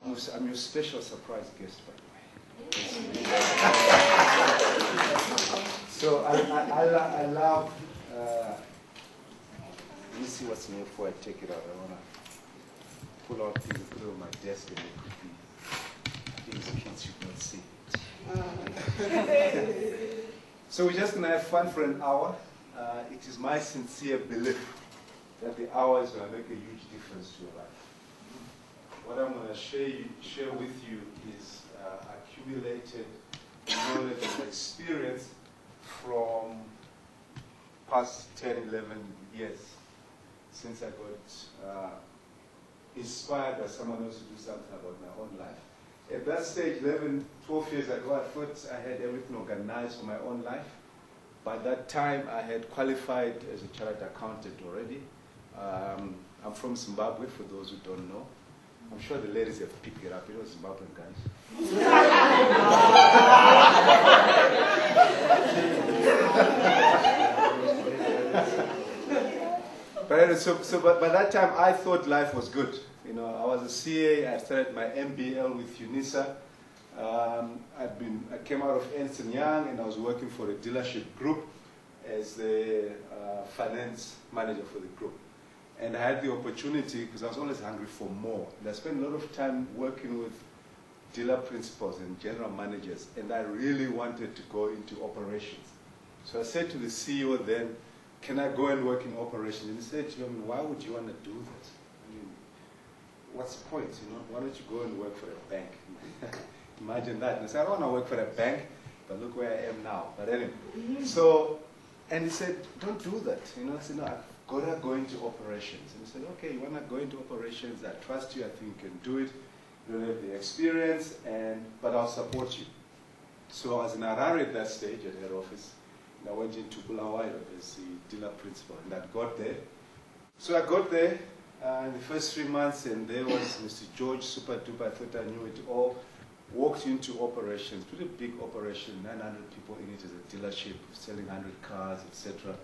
I'm your special surprise guest, by the way. So I love, let me see what's in here before I take it out. I want to pull out things, put it on my desk, and it could be things kids should not see. So we're just going to have fun for an hour. It is my sincere belief that the hour is going to make a huge difference to your life. What I'm going to share with you is accumulated knowledge and experience from past 10, 11 years since I got inspired by someone else to do something about my own life. At that stage, 11, 12 years ago, I thought I had everything organized for my own life. By that time, I had qualified as a chartered accountant already. I'm from Zimbabwe, for those who don't know. I'm sure the ladies have picked it up. You know, Zimbabwean guys. But by that time, I thought life was good. You know, I was a CA. I started my MBL with UNISA. I came out of Ernst & Young, and I was working for a dealership group as the finance manager for the group. And I had the opportunity, because I was always hungry for more. And I spent a lot of time working with dealer principals and general managers, and I really wanted to go into operations. So I said to the CEO then, can I go and work in operations? And he said to me, why would you want to do that? I mean, what's the point? You know, why don't you go and work for a bank? Imagine that. And I said, I don't want to work for a bank, but look where I am now. But anyway, and he said, don't do that. You know, I said, no, I've got to go into operations. And he said, okay, you want to go into operations? I trust you. I think you can do it. You don't have the experience, but I'll support you. So I was in Harare at that stage at head office. And I went into Bulawayo as the dealer principal, and I got there. So I got there in the first 3 months, and there was Mr. George, super duper. I thought I knew it all. Walked into operations, pretty big operation, 900 people in it as a dealership, selling 100 cars, etc.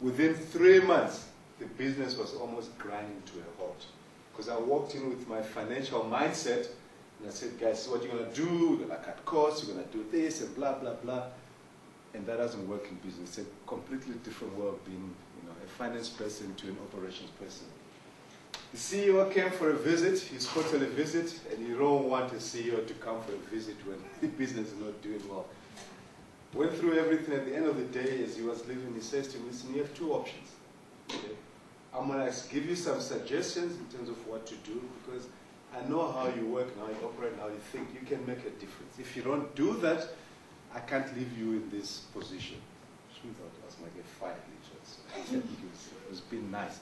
Within 3 months, the business was almost grinding to a halt. Because I walked in with my financial mindset, and I said, guys, so what you're going to do, you're going to cut costs, you're going to do this, and blah, blah, blah. And that doesn't work in business. It's a completely different world being, you know, a finance person to an operations person. The CEO came for a visit, his quarterly visit, and you don't want a CEO to come for a visit when the business is not doing well. Went through everything. At the end of the day, as he was leaving, he says to me, listen, you have two options. Okay? I'm going to give you some suggestions in terms of what to do, because I know how you work and how you operate and how you think. You can make a difference. If you don't do that, I can't leave you in this position. Which means I was going to get fired, literally. It was being nice.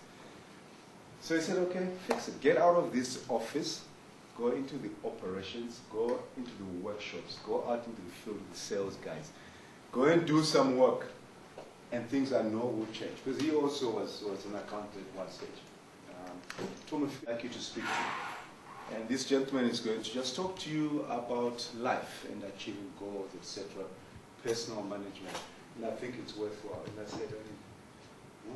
So he said, okay, fix it. Get out of this office, go into the operations, go into the workshops, go out into the field with the sales guys. Go and do some work, and things I know will change. Because he also was an accountant at one stage. Tom, I'd like you to speak to. And this gentleman is going to just talk to you about life and achieving goals, etc., personal management. And I think it's worthwhile. And I said,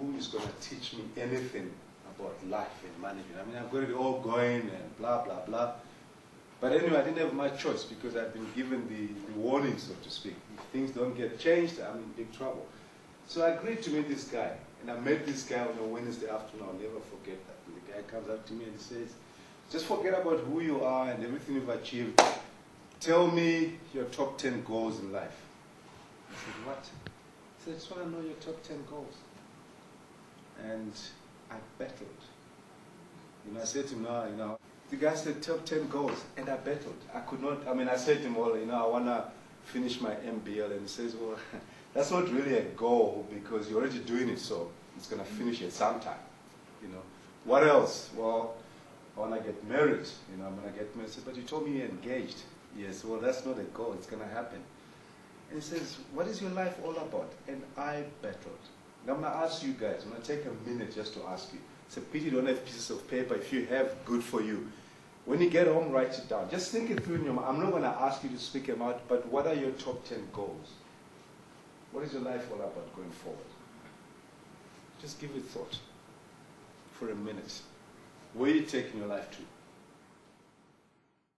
who is going to teach me anything about life and management? I mean, I've got it all going and blah, blah, blah. But anyway, I didn't have my choice because I'd been given the warning, so to speak. If things don't get changed, I'm in big trouble. So I agreed to meet this guy. And I met this guy on a Wednesday afternoon. I'll never forget that. And the guy comes up to me and he says, just forget about who you are and everything you've achieved. Tell me your top 10 goals in life. I said, what? He said, I just want to know your top 10 goals. And I battled. You know, I said to him, no, you know, the guy said top 10 goals, and I battled. I could not, I mean, I said to him, well, you know, I want to finish my MBL, and he says, well, that's not really a goal because you're already doing it, so it's going to finish at some time, you know. What else? Well, I want to get married, you know, I'm going to get married. I said, but you told me you're engaged. Yes, well, that's not a goal, it's going to happen. And he says, what is your life all about? And I battled. Now I'm going to ask you guys, I'm going to take a minute just to ask you. It's a pity you don't have pieces of paper. If you have, good for you. When you get home, write it down. Just think it through in your mind. I'm not going to ask you to speak them out, but what are your top 10 goals? What is your life all about going forward? Just give it thought for a minute. Where are you taking your life to?